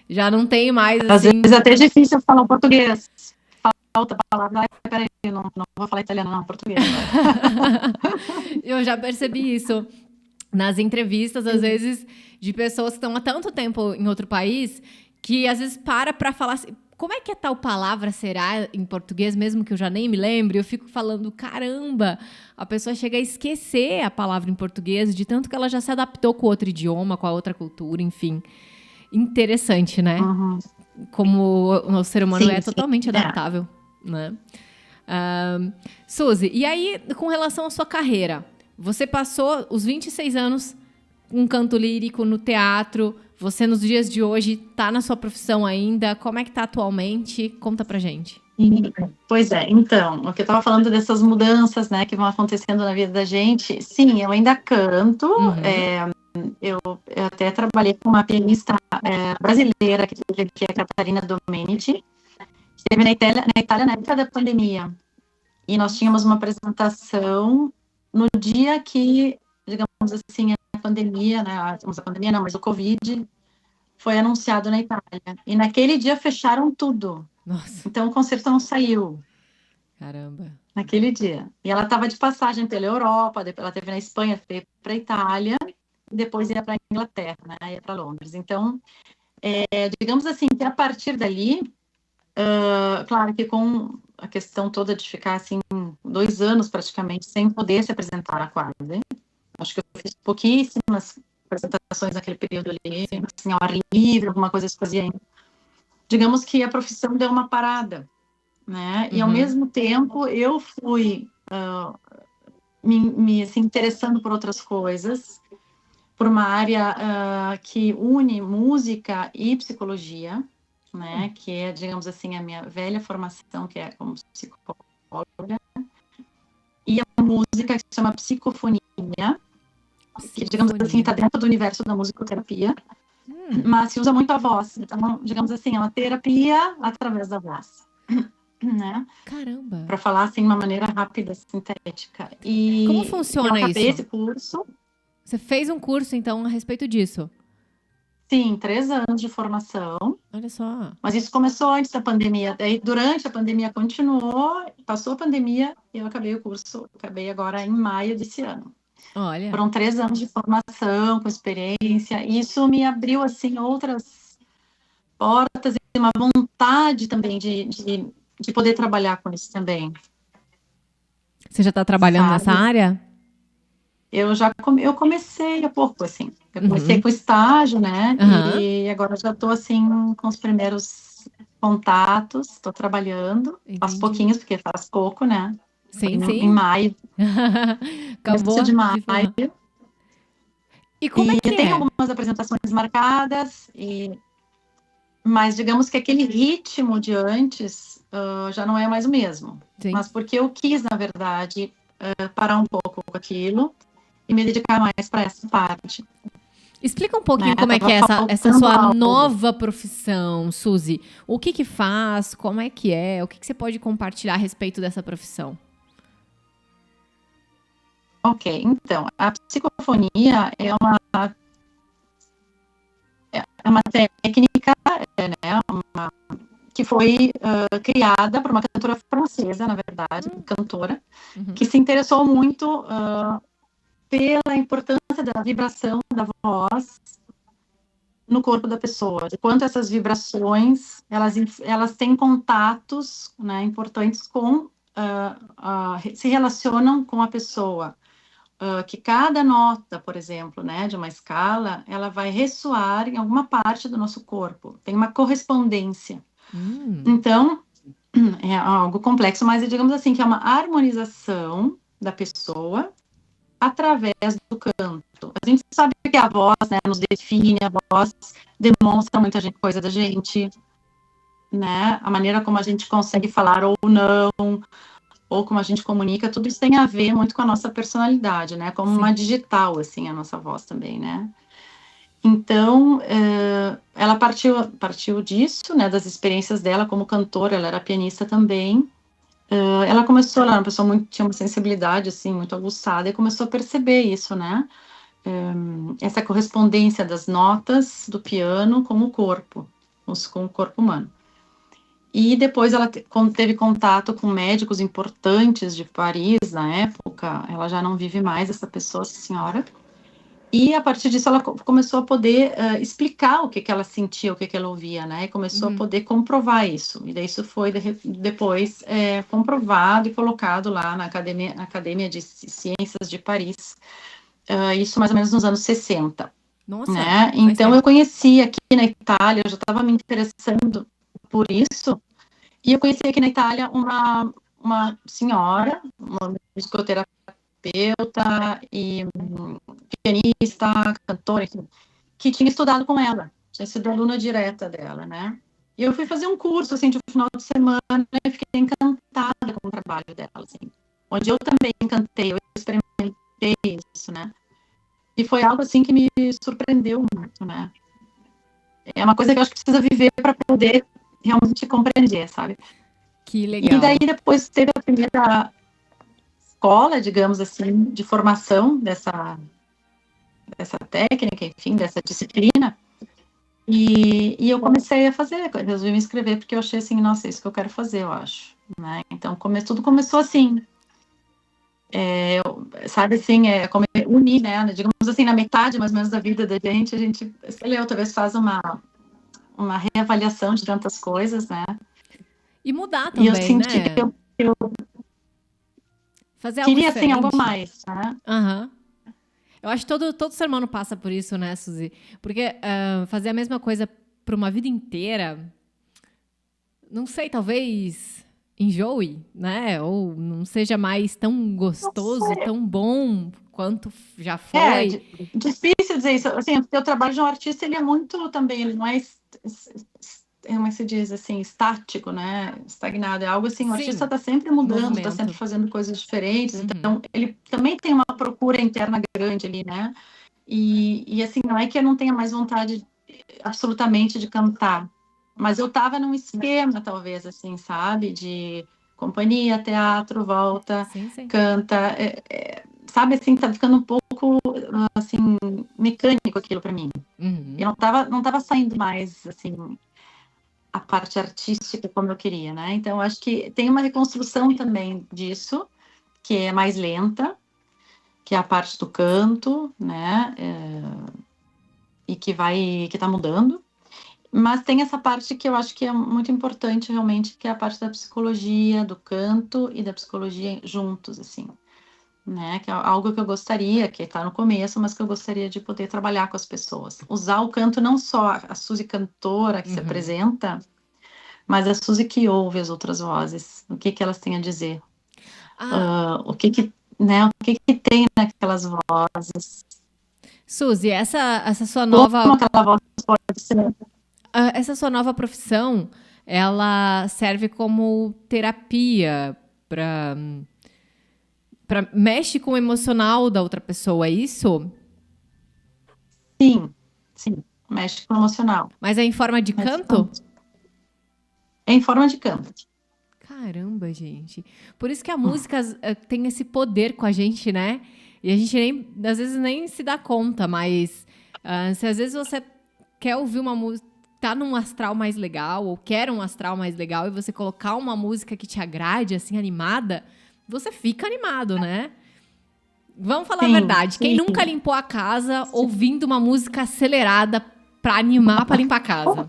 Já não tem mais, assim... Às vezes é até difícil falar o português. Falta palavra, peraí, não vou falar italiano, não, português. Eu já percebi isso nas entrevistas, às vezes, de pessoas que estão há tanto tempo em outro país, que às vezes para falar assim, como é que a tal palavra será em português, mesmo que eu já nem me lembre, eu fico falando, caramba, a pessoa chega a esquecer a palavra em português, de tanto que ela já se adaptou com outro idioma, com a outra cultura, enfim. Interessante, né? Uhum. Como o nosso ser humano é totalmente adaptável, né? Suzy, e aí, com relação à sua carreira, você passou os 26 anos com canto lírico no teatro, você nos dias de hoje está na sua profissão ainda, como é que está atualmente? Conta pra gente. Pois é, então, o que eu estava falando dessas mudanças, né, que vão acontecendo na vida da gente, sim, eu ainda canto, Uhum. eu até trabalhei com uma pianista brasileira, que é a Catarina Domenici, que esteve na Itália na época da pandemia, e nós tínhamos uma apresentação no dia que, digamos assim, a pandemia, né, a pandemia não, mas o Covid foi anunciado na Itália, e naquele dia fecharam tudo, Nossa, então o concerto não saiu. caramba. Naquele dia. E ela estava de passagem pela Europa, depois ela esteve na Espanha, foi para a Itália, e depois ia para a Inglaterra, né? Ia para Londres. Então, digamos assim, que a partir dali, claro que com a questão toda de ficar assim 2 anos praticamente sem poder se apresentar quase. Acho que eu fiz pouquíssimas apresentações naquele período ali, assim, ao ar livre, alguma coisa se fazia ainda. Digamos que a profissão deu uma parada, né? E ao Uhum. mesmo tempo eu fui me assim, interessando por outras coisas, por uma área que une música e psicologia, né? Que é, digamos assim, a minha velha formação, que é como psicóloga, e a música que se chama psicofonia, que, digamos assim, está Psicofonia. dentro do universo da musicoterapia, Hum, mas se usa muito a voz. Então, digamos assim, é uma terapia através da voz, né? caramba. Para falar assim de uma maneira rápida, sintética. Como E eu funciona acabei isso? esse curso. Você fez um curso, então, a respeito disso? Sim, 3 anos de formação, Olha só. mas isso começou antes da pandemia. Daí, durante a pandemia, continuou, passou a pandemia e eu acabei o curso, acabei agora em maio desse ano. Olha. Foram 3 anos de formação, com experiência, e isso me abriu, assim, outras portas e uma vontade também de poder trabalhar com isso também, Você já está trabalhando nessa sabe? área? Eu comecei há pouco, assim. Eu comecei Uhum. com estágio, né? Aham. E agora já estou, assim, com os primeiros contatos. Estou trabalhando aos Entendi. pouquinhos, porque faz pouco, né? Foi Sim, em sim. maio, Acabou começo de de maio. formar. E como é E que eu tenho é? algumas apresentações marcadas, mas digamos que aquele ritmo de antes já não é mais o mesmo. Sim. Mas porque eu quis, na verdade, parar um pouco com aquilo e me dedicar mais para essa parte, Explica um né? pouquinho como é que Tava é essa faltando sua algo. nova profissão, Suzy. O que que faz? Como é que é? O que que você pode compartilhar a respeito dessa profissão? Ok, então, a psicofonia é uma técnica, né, que foi criada por uma cantora francesa, na verdade, cantora, Uhum. que se interessou muito pela importância da vibração da voz no corpo da pessoa, de quanto essas vibrações, elas têm contatos, né, importantes se relacionam com a pessoa. Que cada nota, por exemplo, né, de uma escala, ela vai ressoar em alguma parte do nosso corpo. Tem uma correspondência. Hum. Então, é algo complexo, mas digamos assim que é uma harmonização da pessoa através do canto. A gente sabe que a voz, né, nos define, a voz demonstra muita coisa da gente, né? A maneira como a gente consegue falar ou não, ou como a gente comunica, tudo isso tem a ver muito com a nossa personalidade, né? Como uma Sim. digital, assim, a nossa voz também, né? Então, ela partiu disso, né? Das experiências dela como cantora, ela era pianista também. Ela começou, ela era uma pessoa tinha uma sensibilidade, assim, muito aguçada, e começou a perceber isso, né? Essa correspondência das notas do piano com o corpo, com o corpo humano. E depois ela teve contato com médicos importantes de Paris na época, ela já não vive mais, essa pessoa, essa senhora, e a partir disso ela começou a poder explicar o que ela sentia, o que ela ouvia, né, e começou a Uhum. poder comprovar isso, e daí isso foi depois comprovado e colocado lá na Academia de Ciências de Paris, isso mais ou menos nos anos 60, Nossa, né, faz então eu tempo. conheci aqui na Itália, eu já estava me interessando por isso, e eu conheci aqui na Itália uma senhora, uma musicoterapeuta e pianista, cantora, enfim, que tinha estudado com ela, tinha sido aluna direta dela, né? E eu fui fazer um curso, assim, de um final de semana, e fiquei encantada com o trabalho dela, assim. Onde eu também encantei, eu experimentei isso, né? E foi algo, assim, que me surpreendeu muito, né? É uma coisa que eu acho que precisa viver para poder realmente compreender, sabe? Que E daí, legal. depois, teve a primeira escola, digamos assim, de formação dessa técnica, enfim, dessa disciplina. E eu comecei a fazer, eu resolvi me inscrever, porque eu achei assim, nossa, é isso que eu quero fazer, eu acho. Né? Então, tudo começou assim. Sabe assim, unir, né? Digamos assim, na metade, mais ou menos, da vida da gente, a gente, sei lá, talvez faz uma reavaliação de tantas coisas, né? E mudar E eu também, senti que né? eu Fazer algo queria, assim, algo diferente. mais, né? Aham. Eu acho que todo ser humano passa por isso, né, Suzy? Porque fazer a mesma coisa por uma vida inteira, não sei, talvez enjoe, né? Ou não seja mais tão Não gostoso, sei. tão bom quanto já É, foi. difícil dizer isso. Assim, porque o trabalho de um artista, ele é muito também, ele não é, como é que se diz, assim, estático, né? Estagnado. É algo assim, o artista Sim, está sempre mudando, está sempre movimento. fazendo coisas diferentes. Uhum. Então, ele também tem uma procura interna grande ali, né? E assim, não é que eu não tenha mais vontade absolutamente de cantar, mas eu estava num esquema, talvez, assim, sabe? De companhia, teatro, volta, Sim, sim. canta, sabe, assim, tá ficando um pouco, assim, mecânico aquilo para mim. E Uhum. não tava saindo mais, assim, a parte artística como eu queria, né? Então, acho que tem uma reconstrução também disso, que é mais lenta, que é a parte do canto, né? E que tá mudando. Mas tem essa parte que eu acho que é muito importante realmente, que é a parte da psicologia, do canto e da psicologia juntos, assim, né? Que é algo que eu gostaria, que está no começo, mas que eu gostaria de poder trabalhar com as pessoas. Usar o canto não só a Suzy cantora que se Uhum. apresenta, mas a Suzy que ouve as outras vozes, o que elas têm a dizer, Ah, né? O que tem naquelas vozes, Suzy, essa sua como nova aquela voz pode ser. essa sua nova profissão, ela serve como terapia para mexe com o emocional da outra pessoa, é isso? Sim, sim, mexe com o emocional. Mas é em forma de Mexe canto? É em forma de canto. Caramba, gente. Por isso que a música tem esse poder com a gente, né? E a gente nem, às vezes nem se dá conta, mas se às vezes você quer ouvir uma música, tá num astral mais legal, ou quer um astral mais legal, e você colocar uma música que te agrade, assim, animada, você fica animado, né? Vamos falar a Sim, verdade. Quem sim, nunca limpou a casa ouvindo uma música acelerada pra animar pra limpar a casa?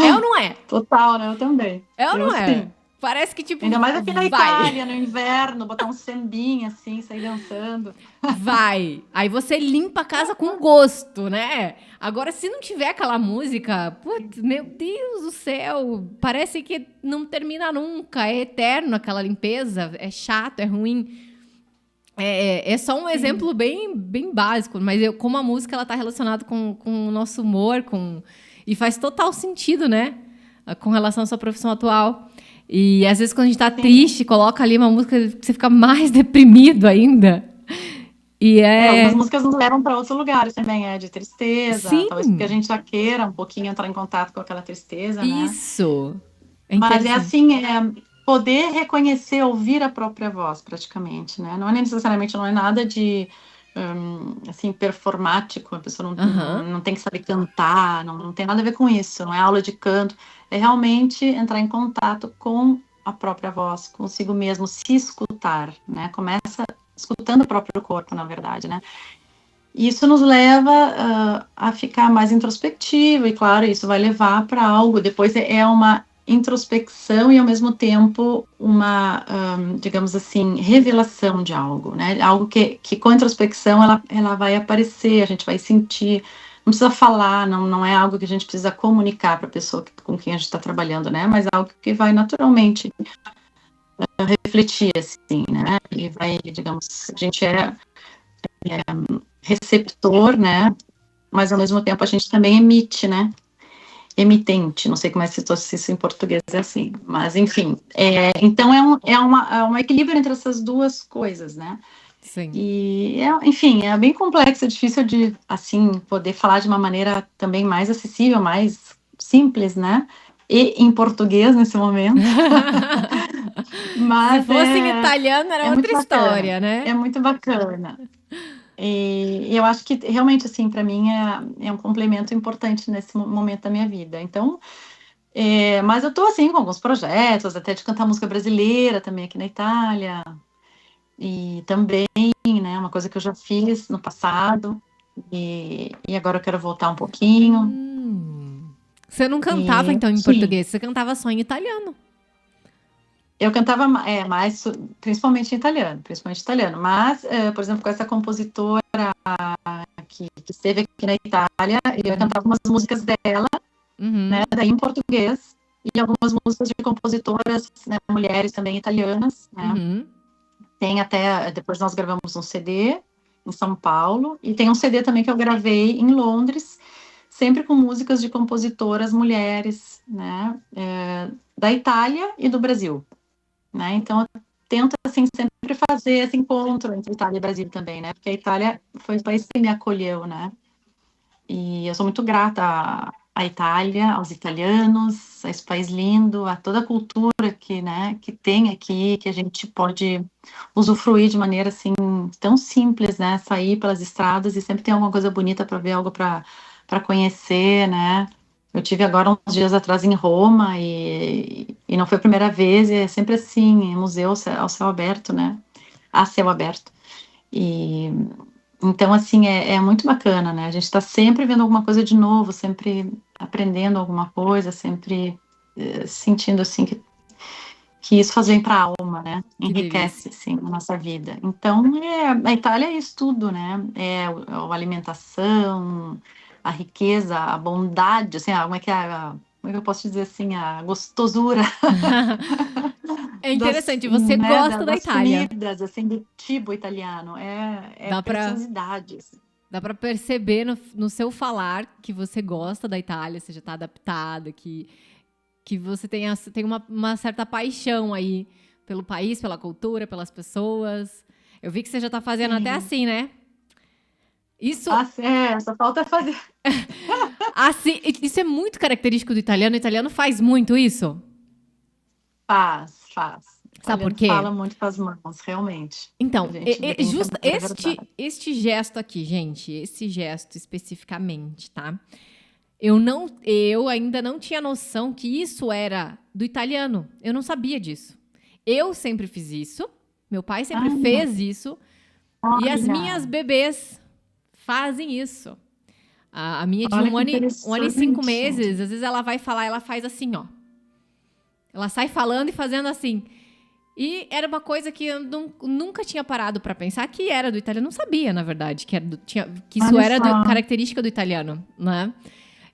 É ou não é? total, né? Eu também. É ou Eu não é? sim. Parece que, tipo, Ainda mais aqui na vai. Itália, no inverno, botar um sambinha assim, sair dançando. Vai. Aí você limpa a casa com gosto, né? Agora, se não tiver aquela música, putz, meu Deus do céu, parece que não termina nunca, é eterno aquela limpeza, é chato, é ruim. É só um Sim, exemplo bem, bem básico, mas como a música ela tá relacionada com o nosso humor, e faz total sentido, né? Com relação à sua profissão atual. E às vezes quando a gente tá sim. triste, coloca ali uma música que você fica mais deprimido ainda. E Algumas é. músicas nos levam para outros lugares também, de tristeza, talvez porque a Sim, gente já queira um pouquinho entrar em contato com aquela tristeza, né? isso. É Mas é interessante. assim, poder reconhecer, ouvir a própria voz, praticamente, né? Não é necessariamente, não é nada de assim, performático, a pessoa Aham. não tem que saber cantar, não tem nada a ver com isso, não é aula de canto, é realmente entrar em contato com a própria voz, consigo mesmo, se escutar, né? Começa escutando o próprio corpo, na verdade, né? E isso nos leva a ficar mais introspectivo, e claro, isso vai levar para algo, depois é uma introspecção e ao mesmo tempo uma, digamos assim, revelação de algo, né? Algo que com a introspecção ela vai aparecer, a gente vai sentir, não precisa falar, não é algo que a gente precisa comunicar para a pessoa com quem a gente está trabalhando, né? Mas algo que vai naturalmente refletir, assim, né? E vai, digamos, a gente receptor, né? Mas ao mesmo tempo a gente também emite, né? emitente, não sei como é que se isso em português é assim, mas enfim, então é um equilíbrio entre essas duas coisas, né? Sim. E, enfim, é bem complexo, é difícil de, assim, poder falar de uma maneira também mais acessível, mais simples, né? E em português nesse momento. Se Mas fosse em italiano, era outra muito bacana, história, né? é muito bacana. E eu acho que realmente, assim, para mim é um complemento importante nesse momento da minha vida. Então, mas eu tô, assim, com alguns projetos, até de cantar música brasileira também aqui na Itália. E também, né, uma coisa que eu já fiz no passado. E agora eu quero voltar um pouquinho. Você não cantava, E, então, em sim, português, você cantava só em italiano. eu cantava mais, principalmente em italiano. Mas, por exemplo, com essa compositora que esteve aqui na Itália, eu cantava umas músicas dela, né, daí em português, e algumas músicas de compositoras, né, mulheres também italianas, né. Tem até, depois nós gravamos um CD em São Paulo, e tem um CD também que eu gravei em Londres, sempre com músicas de compositoras mulheres, né, da Itália e do Brasil, né, então eu tento, assim, sempre fazer esse encontro entre Itália e Brasil também, né, porque a Itália foi o país que me acolheu, né, e eu sou muito grata à Itália, aos italianos, a esse país lindo, a toda a cultura que, né, que tem aqui, que a gente pode usufruir de maneira, assim, tão simples, né, sair pelas estradas e sempre tem alguma coisa bonita para ver, algo para conhecer, né. Eu tive agora uns dias atrás em Roma e não foi a primeira vez, e é sempre assim, museu ao céu aberto, né, a céu aberto. E então, assim, é muito bacana, né? A gente está sempre vendo alguma coisa de novo, sempre aprendendo alguma coisa, sempre sentindo, assim, que isso faz bem para a alma, né? Que delícia. Enriquece, assim, a nossa vida. Então, a Itália é isso tudo, né? A alimentação, a riqueza, a bondade, assim, como é que como é que eu posso dizer assim, a gostosura É interessante, você né, gosta da das Itália. comidas, assim, do tipo italiano. É Dá pra, preciosidade, assim. dá pra perceber no seu falar que você gosta da Itália, você já tá adaptada, que você tem uma certa paixão aí pelo país, pela cultura, pelas pessoas. Eu vi que você já tá fazendo até Sim. assim, né? Isso, Só falta fazer. assim, isso é muito característico do italiano. O italiano faz muito isso. Faz. O Sabe por italiano quê? fala muito com as mãos, realmente. A Então, gente brinca, mas é verdade. este gesto aqui, gente, esse gesto especificamente, tá? Eu ainda não tinha noção que isso era do italiano. Eu não sabia disso. Eu sempre fiz isso. Meu pai sempre fez isso. E as minhas Olha, bebês fazem isso. A minha de olha um que ano, um ano e 5 interessante. meses, às vezes ela vai falar, ela faz assim, ó. Ela sai falando e fazendo assim. E era uma coisa que eu nunca tinha parado para pensar que era do italiano. Não sabia, na verdade, que isso Olha era só. característica do italiano, né?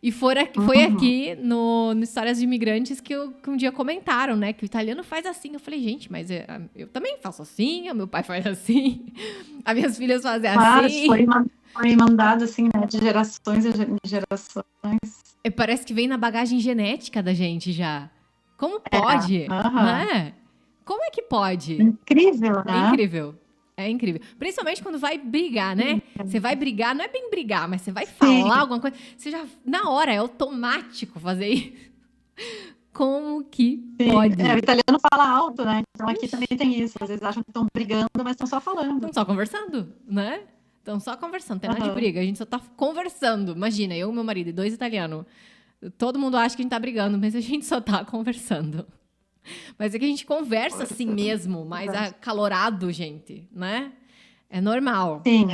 E foi aqui no Histórias de Imigrantes que um dia comentaram, né? Que o italiano faz assim. Eu falei, gente, mas eu também faço assim, o meu pai faz assim, as minhas filhas fazem Claro, assim. foi mandado, assim, né, de gerações em gerações. Parece que vem na bagagem genética da gente já. Como pode? Aham. Né? Como é que pode? Incrível, É né? incrível. É incrível. Principalmente quando vai brigar, né? Você vai brigar, não é bem brigar, mas você vai Sim. falar alguma coisa. Você já, na hora, é automático fazer isso. Como que pode? O italiano fala alto, né? Então aqui também tem isso. Às vezes acham que estão brigando, mas estão só falando. Estão só conversando, né? Estão só conversando. Não tem nada de briga. A gente só tá conversando. Imagina, eu, meu marido e 2 italianos. Todo mundo acha que a gente tá brigando, mas a gente só tá conversando. Mas é que a gente conversa assim mesmo, mais acalorado, gente, né? É normal. Sim.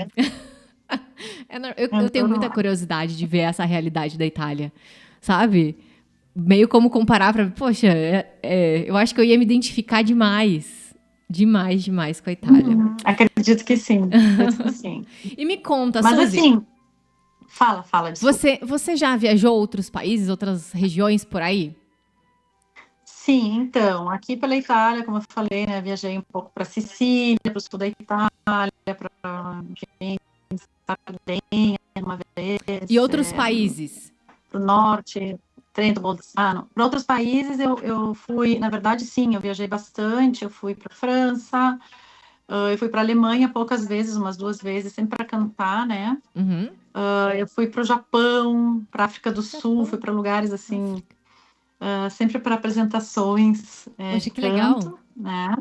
Eu tenho muita curiosidade de ver essa realidade da Itália, sabe? Meio como comparar para... Poxa, eu acho que eu ia me identificar demais. Demais com a Itália. Acredito que sim. E me conta, mas Suzy, assim, fala. você já viajou a outros países, outras regiões por aí? Sim, então, aqui pela Itália, como eu falei, né, viajei um pouco para Sicília, para o sul da Itália, para Sardenha uma vez. E outros países? Para o norte. Trento, Bolzano. Para outros países eu fui, na verdade, sim, eu viajei bastante, eu fui para a França, eu fui para a Alemanha poucas vezes, umas 2 vezes, sempre para cantar, né? Uhum. Eu fui para o Japão, para a África do Sul, Japão. fui para lugares assim, sempre para apresentações Poxa, de que legal. canto, né?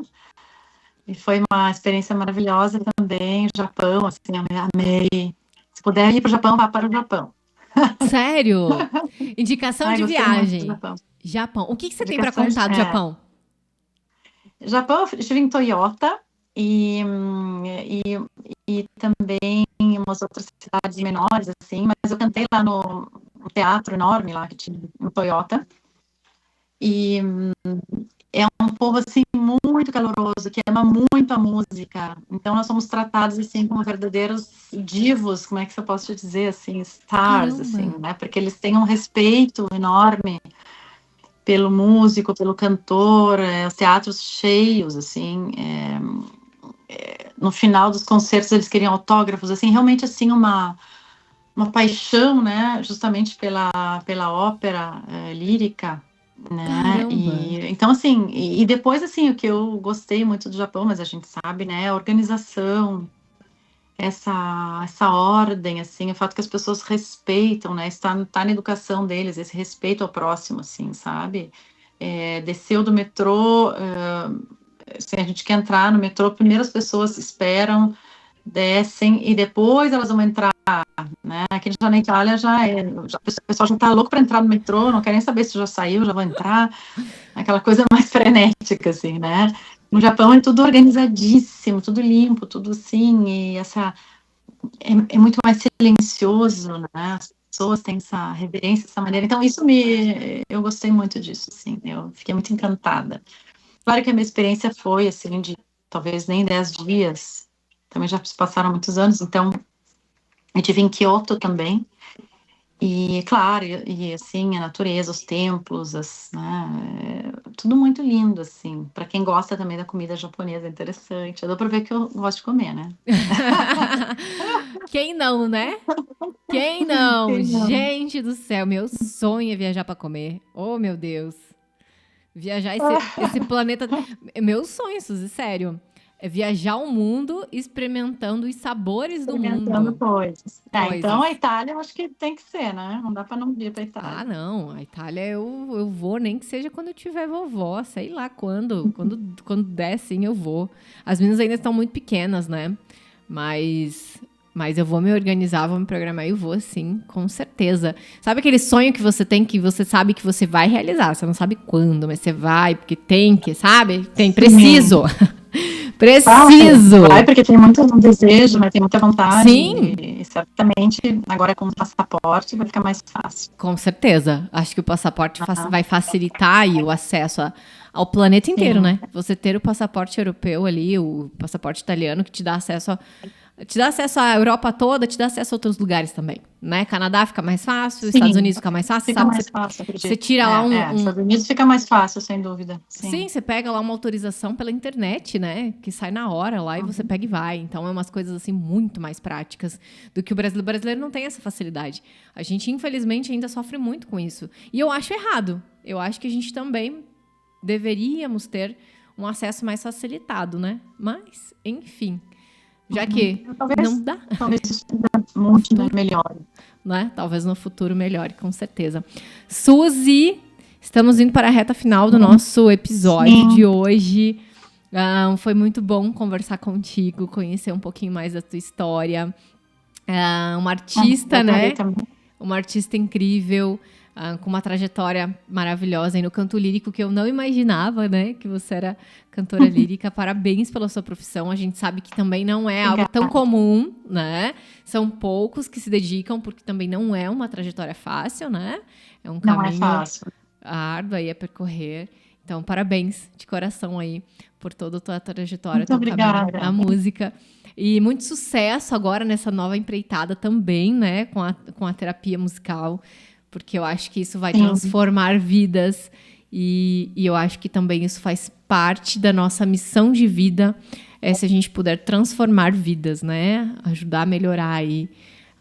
E foi uma experiência maravilhosa também, o Japão, assim, eu amei. Se puder ir para o Japão, vá para o Japão. Sério? Indicação Ai, de gostei muito do viagem. Japão. Japão. O que você tem para Indicações, contar do Japão? Japão, eu estive em Toyota e também em umas outras cidades menores, assim, mas eu cantei lá no teatro enorme lá que tinha em Toyota. E é um povo, assim, muito caloroso, que ama muito a música. Então, nós somos tratados, assim, como verdadeiros divos, como é que eu posso te dizer, assim, stars, Caramba. assim, né? Porque eles têm um respeito enorme pelo músico, pelo cantor, os teatros cheios, assim, no final dos concertos eles queriam autógrafos, assim, realmente, assim, uma paixão, né, justamente pela ópera lírica, né, Caramba. e então, assim, e depois, assim, o que eu gostei muito do Japão, mas a gente sabe, né, a organização, essa ordem, assim, o fato que as pessoas respeitam, né, tá na educação deles, esse respeito ao próximo, assim, sabe? Desceu do metrô, assim, a gente quer entrar no metrô, primeiro as pessoas esperam, descem e depois elas vão entrar, né? Aqui já na Itália o pessoal já tá louco para entrar no metrô, não quer nem saber se já saiu, já vou entrar, aquela coisa mais frenética, assim, né? No Japão é tudo organizadíssimo, tudo limpo, tudo assim, e é muito mais silencioso, né? As pessoas têm essa reverência, essa maneira. Então, eu gostei muito disso, assim, eu fiquei muito encantada. Claro que a minha experiência foi, assim, de talvez nem 10 dias, também já se passaram muitos anos, então eu estive em Kyoto também, e claro, assim, a natureza, os templos, tudo muito lindo, assim, para quem gosta também da comida japonesa, é interessante, dá para ver que eu gosto de comer, né? Quem não, né? Quem não? Quem não? Gente do céu, meu sonho é viajar para comer. Oh, meu Deus. Viajar esse planeta. Meu sonho, Suzy, sério. É viajar o mundo experimentando os sabores do Experimentando mundo. coisas. Então Coisas. a Itália eu acho que tem que ser, né? Não dá para não ir para Ah, Itália. não. A Itália eu vou, nem que seja quando eu tiver vovó. Sei lá quando. Quando der, sim, eu vou. As meninas ainda estão muito pequenas, né? Mas eu vou me organizar, vou me programar e vou, sim, com certeza. Sabe aquele sonho que você tem, que você sabe que você vai realizar? Você não sabe quando, mas você vai, porque tem que, sabe? Preciso. Preciso. Vai porque tem muito desejo, né? Tem muita vontade. Sim. E certamente agora com o passaporte vai ficar mais fácil. Com certeza. Acho que o passaporte Ah, vai facilitar aí o acesso ao planeta inteiro, sim. né? Você ter o passaporte europeu ali, o passaporte italiano, que te dá acesso à Europa toda, te dá acesso a outros lugares também, né? Canadá fica mais fácil, Sim, Estados Unidos fica mais fácil, fica sabe? mais fácil, Você acredito. tira lá Estados Unidos fica mais fácil, sem dúvida. Sim, Sim. você pega lá uma autorização pela internet, né? Que sai na hora lá e você pega e vai. Então, é umas coisas, assim, muito mais práticas do que o brasileiro. O brasileiro não tem essa facilidade. A gente, infelizmente, ainda sofre muito com isso. E eu acho errado. Eu acho que a gente também deveríamos ter um acesso mais facilitado, né? Mas, enfim, já que não dá, Talvez isso muito melhor. né? Talvez no futuro melhore, com certeza. Suzy, estamos indo para a reta final do nosso episódio de hoje. Foi muito bom conversar contigo, conhecer um pouquinho mais da tua história. Uma artista, né? Uma artista incrível, com uma trajetória maravilhosa aí no canto lírico, que eu não imaginava, né? Que você era cantora lírica. Parabéns pela sua profissão. A gente sabe que também não é algo tão comum, né? São poucos que se dedicam, porque também não é uma trajetória fácil, né? É um caminho árduo aí a percorrer. Então, parabéns de coração aí por toda a tua trajetória, muito obrigada. Caminho na música. E muito sucesso agora nessa nova empreitada também, né? Com a terapia musical, porque eu acho que isso vai transformar vidas e eu acho que também isso faz parte da nossa missão de vida, se a gente puder transformar vidas, né? Ajudar a melhorar aí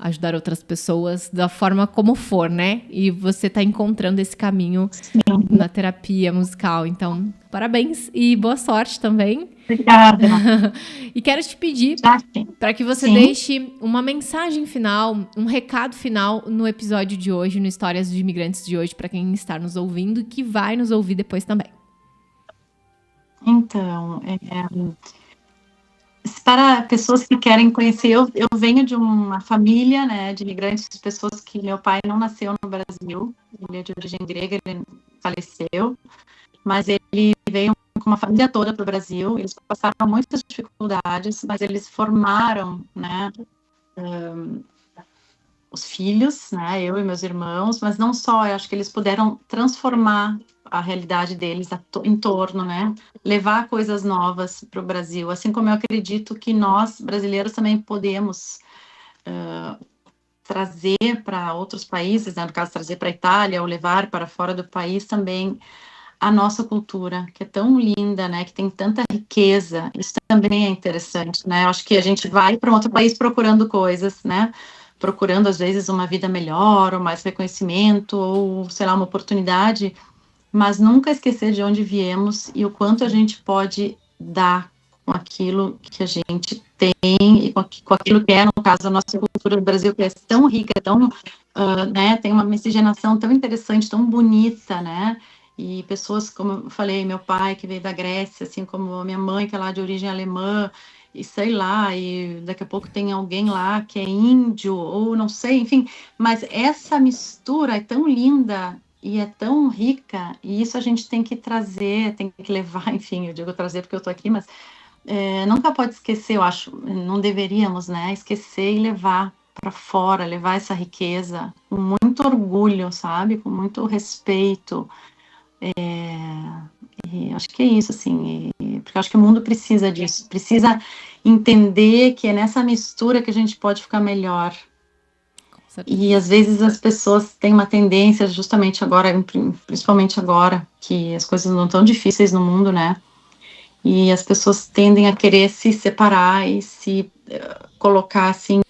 ajudar outras pessoas da forma como for, né? E você tá encontrando esse caminho na terapia musical. Então, parabéns e boa sorte também. Obrigada. E quero te pedir para que você deixe uma mensagem final, um recado final no episódio de hoje, no Histórias de Imigrantes de hoje, para quem está nos ouvindo e que vai nos ouvir depois também. Então, para pessoas que querem conhecer, eu venho de uma família, né, de imigrantes, pessoas que meu pai não nasceu no Brasil, ele é de origem grega, ele faleceu, mas ele veio com uma família toda para o Brasil, eles passaram muitas dificuldades, mas eles formaram, né, os filhos, né, eu e meus irmãos, mas não só, eu acho que eles puderam transformar a realidade deles em torno, né, levar coisas novas para o Brasil, assim como eu acredito que nós, brasileiros, também podemos trazer para outros países, né, no caso, trazer para a Itália ou levar para fora do país também a nossa cultura, que é tão linda, né, que tem tanta riqueza, isso também é interessante, né, eu acho que a gente vai para um outro país procurando coisas, né, procurando, às vezes, uma vida melhor, ou mais reconhecimento, ou, sei lá, uma oportunidade, mas nunca esquecer de onde viemos e o quanto a gente pode dar com aquilo que a gente tem e com aquilo que é, no caso, a nossa cultura do Brasil, que é tão rica, tão, né, tem uma miscigenação tão interessante, tão bonita, né, e pessoas, como eu falei, meu pai, que veio da Grécia, assim como a minha mãe, que é lá de origem alemã, e sei lá, e daqui a pouco tem alguém lá que é índio, ou não sei, enfim, mas essa mistura é tão linda e é tão rica, e isso a gente tem que trazer, tem que levar, enfim, eu digo trazer porque eu tô aqui, mas nunca pode esquecer, eu acho, não deveríamos, né, esquecer e levar para fora, levar essa riqueza com muito orgulho, sabe, com muito respeito, e acho que é isso, assim, porque eu acho que o mundo precisa disso, precisa entender que é nessa mistura que a gente pode ficar melhor. E às vezes as pessoas têm uma tendência, justamente agora, principalmente agora, que as coisas não estão difíceis no mundo, né? E as pessoas tendem a querer se separar e se colocar assim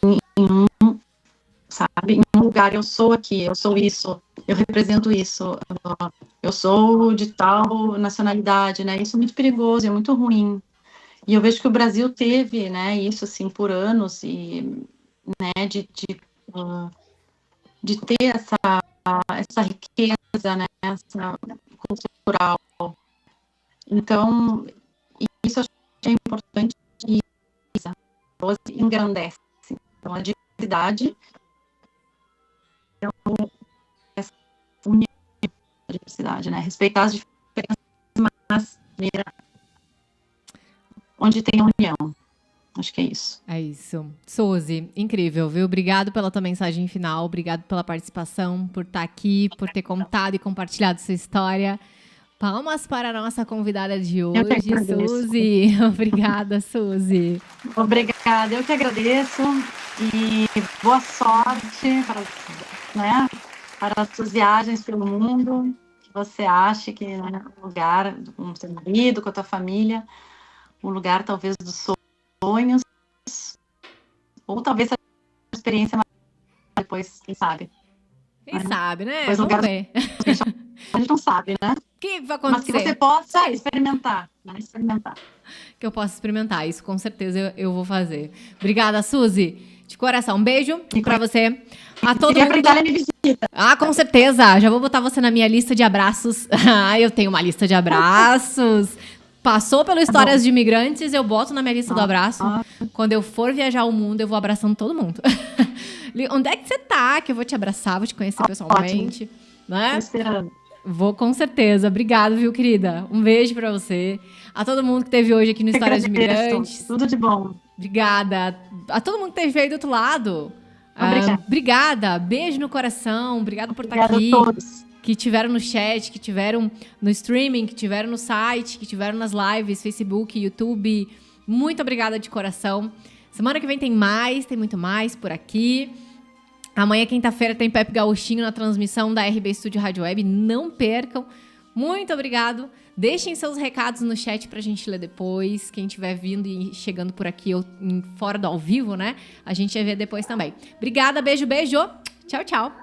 sabe, em um lugar, eu sou aqui, eu sou isso, eu represento isso, eu sou de tal nacionalidade, né? Isso é muito perigoso, é muito ruim. E eu vejo que o Brasil teve, né, isso assim por anos e, né, de ter essa riqueza, né, essa cultural. Então, isso eu acho que é importante e engrandece. Então, a diversidade é essa união da diversidade, né? Respeitar as diferenças, mas onde tem a união. Acho que é isso. É isso. Suzy, incrível, viu? Obrigado pela tua mensagem final, obrigado pela participação, por estar aqui, por ter contado e compartilhado sua história. Palmas para a nossa convidada de hoje, Suzy. Obrigada, Suzy. Obrigada, eu que agradeço e boa sorte para as suas viagens pelo mundo, que você ache que é um lugar com o seu marido, com a tua família, um lugar talvez dos sonhos, ou talvez a experiência depois, quem sabe. Quem sabe, né? Depois vamos ver. A gente não sabe, né? O que vai acontecer? Mas que você possa experimentar, né? Experimentar. Que eu possa experimentar, isso com certeza eu vou fazer. Obrigada, Suzy. De coração, um beijo pra você. A todo mundo. Me visita. Ah, com certeza. Já vou botar você na minha lista de abraços. Ah, eu tenho uma lista de abraços. Passou pelo Histórias de Imigrantes, eu boto na minha lista do abraço. Quando eu for viajar o mundo, eu vou abraçando todo mundo. Onde é que você tá? Que eu vou te abraçar, vou te conhecer pessoalmente. Né? Tô esperando. Vou com certeza. Obrigada, viu, querida? Um beijo pra você. A todo mundo que esteve hoje aqui no Histórias de Imigrantes. Tudo de bom. Obrigada. A todo mundo que esteve aí do outro lado. Obrigada. Beijo no coração. Obrigada por estar aqui. A todos. Que tiveram no chat, que tiveram no streaming, que tiveram no site, que tiveram nas lives, Facebook, YouTube. Muito obrigada de coração. Semana que vem tem muito mais por aqui. Amanhã, quinta-feira, tem Pepe Gauchinho na transmissão da RB Studio Rádio Web. Não percam. Muito obrigado. Deixem seus recados no chat pra gente ler depois. Quem estiver vindo e chegando por aqui ou fora do ao vivo, né? A gente vai ver depois também. Obrigada, beijo, beijo. Tchau, tchau.